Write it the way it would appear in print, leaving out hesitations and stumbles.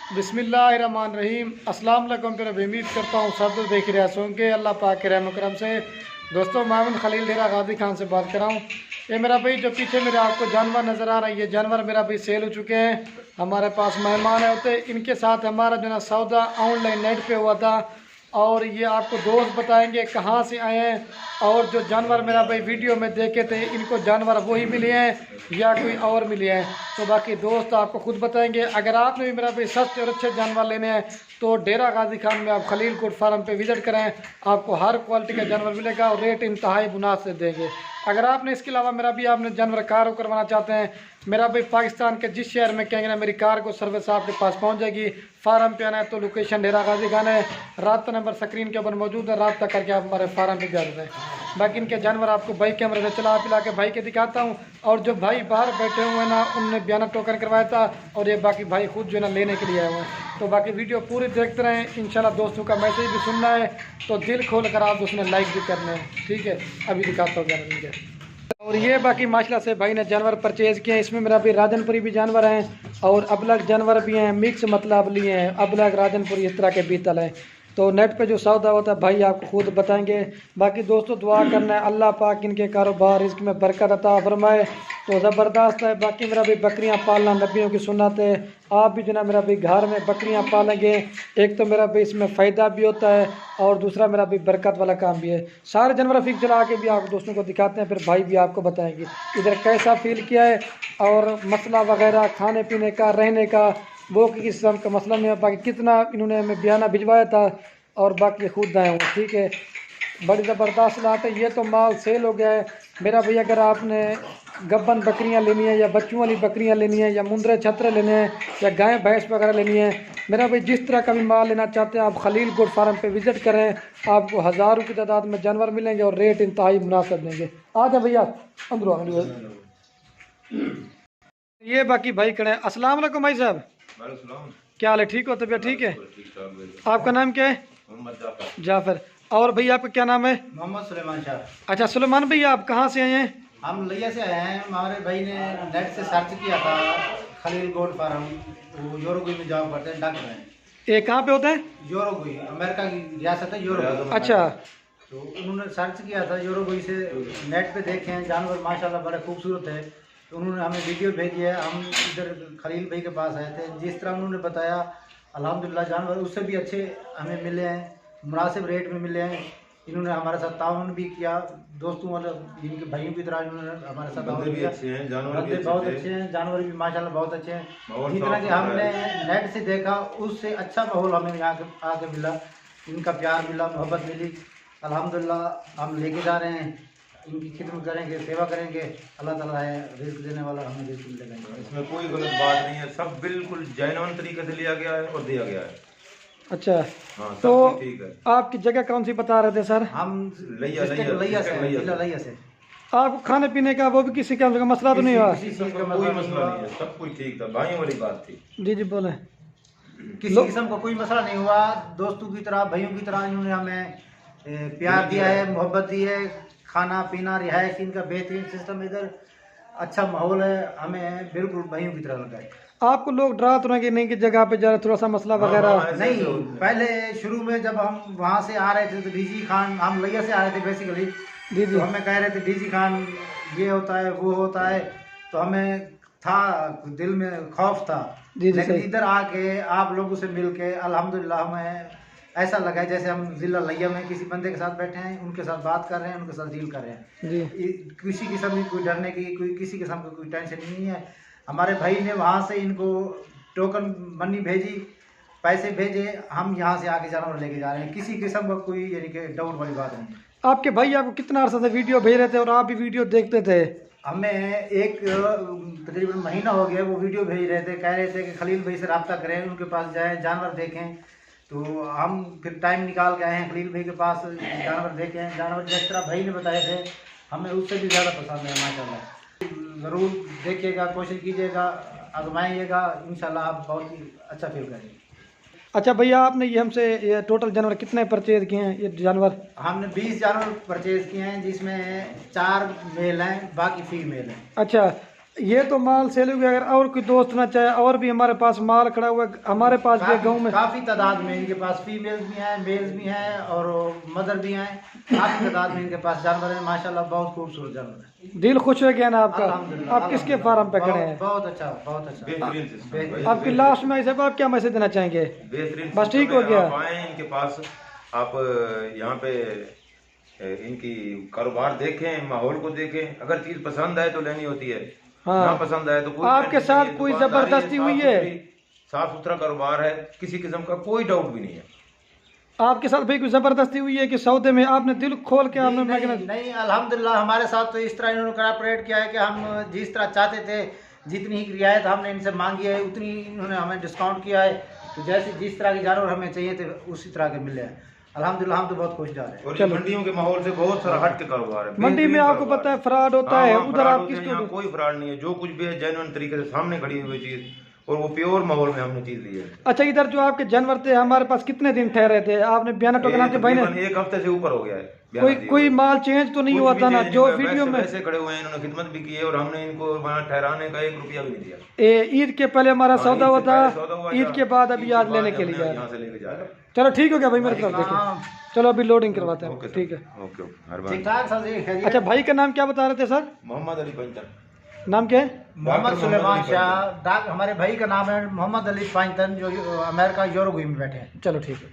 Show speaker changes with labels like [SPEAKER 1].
[SPEAKER 1] बिस्मिल्लाहिर्रहमानिर्रहीम। अस्सलाम वालेकुम। फिर अब उम्मीद करता हूँ सब देख रहे होंगे अल्लाह पाक के रहम करम से। दोस्तों, मोहम्मद खलील डेरा गाजी खान से बात कर रहा हूँ। ये मेरा भाई जो पीछे मेरे आपको जानवर नज़र आ रहा है, ये जानवर मेरा भाई सेल हो चुके हैं। हमारे पास मेहमान है होते, इनके साथ हमारा जो ना सौदा ऑनलाइन नेट पे हुआ था, और ये आपको दोस्त बताएंगे कहाँ से आए हैं, और जो जानवर मेरा भाई वीडियो में देखे थे इनको जानवर वही मिले हैं या कोई और मिले हैं, तो बाकी दोस्त आपको खुद बताएंगे। अगर आपने भी मेरा भाई सस्ते और अच्छे जानवर लेने हैं तो डेरा गाजी खान में आप खलील कोट फार्म पे विज़िट करें, आपको हर क्वालिटी का जानवर मिलेगा और रेट इंतहाई मुनासिब देंगे। अगर आपने इसके अलावा मेरा भी आपने जानवर कार करवाना चाहते हैं, मेरा भाई पाकिस्तान के जिस शहर में कहेंगे ना मेरी कार को सर्विस आपके पास पहुंच जाएगी। फार्म पे आना है तो लोकेशन डेरा गाजी खान है, राब्ता नंबर स्क्रीन के ऊपर मौजूद है, राब्ता करके आप हमारे फार्म पे जा सकते हैं। बाकी इनके जानवर आपको भाई कैमरे से चला पिला के भाई के दिखाता हूँ, और जो भाई बाहर बैठे हुए हैं ना उनने बयाना टोकन करवाया था, और ये बाकी भाई खुद जो है ना लेने के लिए आए हुए हैं। तो बाकी वीडियो पूरी देखते रहें। इंशाल्लाह दोस्तों का मैसेज भी सुनना है तो दिल खोल कर आप उसमें लाइक भी करना है, ठीक है। अभी दिखाता हूँ जानवर इनके। और ये बाकी माशाल्लाह से भाई ने जानवर परचेज़ किए हैं। इसमें मेरा भी राजनपुरी भी जानवर हैं और अबलग जानवर भी हैं, मिक्स मतलब लिए हैं, अबलग राजनपुरी इस तरह के बीतल हैं। तो नेट पे जो सौदा होता है भाई आपको खुद बताएंगे। बाकी दोस्तों दुआ करना है अल्लाह पाक इनके कारोबार इसमें बरकत अता फरमाए, तो ज़बरदस्त है। बाकी मेरा भी बकरियां पालना नबियों की सुन्नत है, आप भी जो ना मेरा भी घर में बकरियां पालेंगे, एक तो मेरा भी इसमें फ़ायदा भी होता है और दूसरा मेरा भी बरकत वाला काम भी है। सारे जानवर फिक चला के भी आप दोस्तों को दिखाते हैं, फिर भाई भी आपको बताएंगे इधर कैसा फील किया है और मसला वगैरह खाने पीने का रहने का वो किसी किस्म का मसला नहीं है। बाकी कितना इन्होंने हमें बयाना भिजवाया था और बाकी खुद आए हूँ, ठीक है। बड़ी ज़बरदस्त लाट है। ये तो माल सेल हो गया है मेरा भैया। अगर आपने गब्बन बकरियां लेनी है या बच्चों वाली बकरियां लेनी है या मुंदरे छतरे लेने हैं या गाय भैंस वगैरह लेनी है, मेरा भाई जिस तरह का भी माल लेना चाहते हैं आप खलील गोट फार्म पे विज़िट करें, आपको हज़ारों की तादाद में जानवर मिलेंगे और रेट इंतहाई मुनासिब देंगे। आ जाए भैया अंदर। ये बाकी भाई खड़े हैं। अस्सलाम वालेकुम भाई साहब, क्या हाल है? ठीक हो? तबीयत ठीक है? आपका नाम क्या है? जाफर। और भैया आपका क्या नाम है?
[SPEAKER 2] मोहम्मद सुलेमान शाह।
[SPEAKER 1] अच्छा सुलेमान भैया, आप कहाँ से आए हैं?
[SPEAKER 2] हम लिया से आए हैं। हमारे भाई ने नेट से सर्च किया था खलील गोट फार्म, वो यूरोगुई में जॉब करते हैं, डॉक्टर हैं।
[SPEAKER 1] ये कहाँ पे होता है?
[SPEAKER 2] यूरोगुई अमेरिका की रियासत है यूरोगुई।
[SPEAKER 1] अच्छा,
[SPEAKER 2] तो उन्होंने सर्च किया था यूरोगुई से, नेट पे देखे हैं जानवर माशाल्लाह बड़े खूबसूरत है। तो उन्होंने हमें वीडियो भेजी है, हम इधर खलील भाई के पास आए थे। जिस तरह उन्होंने बताया अल्हम्दुलिल्लाह जानवर उससे भी अच्छे हमें मिले हैं, मुनासिब रेट में मिले हैं। इन्होंने हमारे साथ ताउन भी किया, दोस्तों वाले जिनके भाइयों की तरह इन्होंने हमारे साथ ताउन किया। बंदे बहुत अच्छे हैं, जानवर भी माशाल्लाह बहुत अच्छे हैं। जितना कि हमने नेट से देखा उससे अच्छा माहौल हमें यहाँ आके मिला, इनका प्यार मिला, मोहब्बत मिली। अल्हम्दुलिल्लाह हम लेके जा रहे हैं, इनकी खिदमत करेंगे, सेवा करेंगे। अल्लाह ताला है रिज़्क़ देने वाला, हमें रिज़्क़ मिलेगा।
[SPEAKER 3] इसमें कोई गलत बात नहीं है, सब बिल्कुल जेन्युइन तरीके से लिया गया है और दिया गया है।
[SPEAKER 1] अच्छा
[SPEAKER 3] हाँ,
[SPEAKER 1] तो
[SPEAKER 3] ठीक है।
[SPEAKER 1] आपकी जगह कौन सी बता रहे थे सर?
[SPEAKER 2] हम
[SPEAKER 3] लिया
[SPEAKER 2] से जिला लिया से।
[SPEAKER 1] आपको खाने पीने का वो भी किसी का मसला तो नहीं हुआ?
[SPEAKER 2] किसी चीज़ का
[SPEAKER 3] कोई
[SPEAKER 2] मसला
[SPEAKER 3] मसला नहीं है, सब कुछ ठीक था, भाइयों वाली बात थी।
[SPEAKER 1] जी जी बोले।
[SPEAKER 2] किसी किस्म का कोई मसला नहीं हुआ। दोस्तों की तरह, भाइयों की तरह इन्होंने हमें प्यार दिया है, मोहब्बत दी है। खाना पीना रिहाइश इनका बेहतरीन सिस्टम, इधर अच्छा माहौल है, हमें बिल्कुल भाइयों की तरह लगा है।
[SPEAKER 1] आपको लोग डरा तो नहीं कि नहीं की जगह पे जा रहे थोड़ा सा मसला वगैरह?
[SPEAKER 2] नहीं, पहले शुरू में जब हम वहाँ से आ रहे थे तो डीजी खान, हम लिया से आ रहे थे बेसिकली,
[SPEAKER 1] जी जी
[SPEAKER 2] तो हमें कह रहे थे डीजी खान ये होता है वो होता है, तो हमें था दिल में खौफ था।
[SPEAKER 1] जी जी
[SPEAKER 2] लेकिन
[SPEAKER 1] सही।
[SPEAKER 2] इधर आके आप लोगों से मिल के अल्हम्दुलिल्लाह हमें ऐसा लगा है जैसे हम जिला लिया में किसी बंदे के साथ बैठे हैं, उनके साथ बात कर रहे हैं, उनके साथ डील कर रहे हैं।
[SPEAKER 1] जी
[SPEAKER 2] किसी किस्म की कोई डरने की, कोई किसी किस्म की कोई टेंशन नहीं है। हमारे भाई ने वहाँ से इनको टोकन मनी भेजी, पैसे भेजे, हम यहाँ से आके जानवर लेके जा रहे हैं। किसी किस्म का कोई यानी कि डाउट वाली बात नहीं।
[SPEAKER 1] आपके भाई आपको कितना अर्सा से वीडियो भेज रहे थे और आप भी वीडियो देखते थे?
[SPEAKER 2] हमें एक तकरीबन महीना हो गया वो वीडियो भेज रहे थे, कह रहे थे कि खलील भाई से रब्ता करें, उनके पास जाएं, जानवर देखें। तो हम फिर टाइम निकाल के आए हैं खलील भाई के पास, जानवर देखें। जानवर जिस तरह भाई ने बताए थे हमें उससे भी ज़्यादा पसंद है माशाल्लाह। ज़रूर देखिएगा, कोशिश कीजिएगा, आजमाइएगा, इंशाल्लाह आप बहुत ही अच्छा फील करेंगे।
[SPEAKER 1] अच्छा भैया, आपने ये हमसे ये टोटल जानवर कितने परचेज किए हैं? ये जानवर
[SPEAKER 2] हमने 20 जानवर परचेज किए हैं, जिसमें 4 मेल हैं, बाकी फीमेल हैं।
[SPEAKER 1] अच्छा, ये तो माल सेल हो गया। अगर और कोई दोस्त ना चाहे, और भी हमारे पास माल खड़ा हुआ है, हमारे पास भी गाँव में
[SPEAKER 2] काफी तादाद में इनके पास फीमेल्स भी हैं, मेल्स भी हैं और मदर भी हैं। काफी तादाद में इनके पास जानवर हैं माशाल्लाह, बहुत खूबसूरत जानवर है।
[SPEAKER 1] दिल खुश हो गया ना आपका?
[SPEAKER 2] अल्हम्दुलिल्लाह,
[SPEAKER 1] आप किसके फार्म पे खड़े हैं?
[SPEAKER 2] बहुत अच्छा, बहुत अच्छा।
[SPEAKER 3] बेहतरीन सिस्टम।
[SPEAKER 1] आपकी लास्ट में ऐसे आप क्या मैसेज देना चाहेंगे?
[SPEAKER 3] बेहतरीन
[SPEAKER 1] बस ठीक हो
[SPEAKER 3] सिस्टम है।
[SPEAKER 1] गया।
[SPEAKER 3] आप आए इनके पास, आप यहाँ पे इनकी कारोबार देखें, माहौल को देखें। अगर चीज पसंद आए तो लेनी होती है,
[SPEAKER 1] हाँ।
[SPEAKER 3] ना पसंद आए तो कोई
[SPEAKER 1] आपके
[SPEAKER 3] टेंशन
[SPEAKER 1] साथ
[SPEAKER 3] नहीं है।
[SPEAKER 1] कोई
[SPEAKER 3] दुकानदारी
[SPEAKER 1] जबरदस्ती हुई है?
[SPEAKER 3] साफ सुथरा कारोबार है, किसी किस्म का कोई डाउट भी नहीं है।
[SPEAKER 1] आपके साथ भाई कोई जबरदस्ती हुई है कि सौदे में आपने दिल खोल के आपने
[SPEAKER 2] नहीं, नहीं अल्हम्दुलिल्लाह हमारे साथ तो इस तरह इन्होंने कोऑपरेट किया है कि हम जिस तरह चाहते थे, जितनी ही रियायत हमने इनसे मांगी है उतनी इन्होंने हमें डिस्काउंट किया है। तो जैसे जिस तरह के जानवर हमें चाहिए थे उसी तरह के मिले हैं अल्हम्दुलिल्लाह। हम तो बहुत खुश जा रहे हैं।
[SPEAKER 3] और ये मंडियों के माहौल से बहुत सारा हट के कारोबार है।
[SPEAKER 1] मंडी में आपको पता है फ्रॉड होता है, उधर आप किसको?
[SPEAKER 3] यहाँ कोई फ्रॉड नहीं है, जो कुछ भी है जेन्युइन तरीके से सामने खड़ी हुई चीज, और वो प्योर माहौल में हमने चीज ली है।
[SPEAKER 1] अच्छा, इधर जो आपके जानवर थे हमारे पास कितने दिन ठहरे थे? आपने बयाना टोकना के भाई ने
[SPEAKER 3] तकरीबन एक हफ्ते से ऊपर हो गया है।
[SPEAKER 1] कोई माल चेंज तो नहीं हुआ था ना? जो वीडियो में
[SPEAKER 3] वैसे खड़े हुए हैं, इन्होंने खिदमत भी की है और हमने इनको वहाँ ठहराने का 1 रुपया भी नहीं दिया।
[SPEAKER 1] ईद के पहले हमारा सौदा हुआ था,
[SPEAKER 3] सौदा
[SPEAKER 1] ईद के बाद अभी आज लेने के लिए
[SPEAKER 3] यहाँ से लेके जा रहे हैं।
[SPEAKER 1] चलो ठीक हो गया भाई, मेरी तरफ देखिए। चलो अभी लोडिंग करवाते हैं,
[SPEAKER 3] ओके
[SPEAKER 1] ठीक है।
[SPEAKER 3] ओके
[SPEAKER 2] ठीक
[SPEAKER 3] मेहरबानी।
[SPEAKER 2] ठाक सर जी, खैरियत?
[SPEAKER 1] अच्छा, भाई का नाम क्या बता रहे थे सर?
[SPEAKER 3] मोहम्मद अली पंचन।
[SPEAKER 1] नाम क्या है?
[SPEAKER 2] मोहम्मद सुलेमान शाह। हमारे भाई का नाम है मोहम्मद अली पाइंतन, जो अमेरिका यूरोगुई में बैठे हैं।
[SPEAKER 1] चलो ठीक है।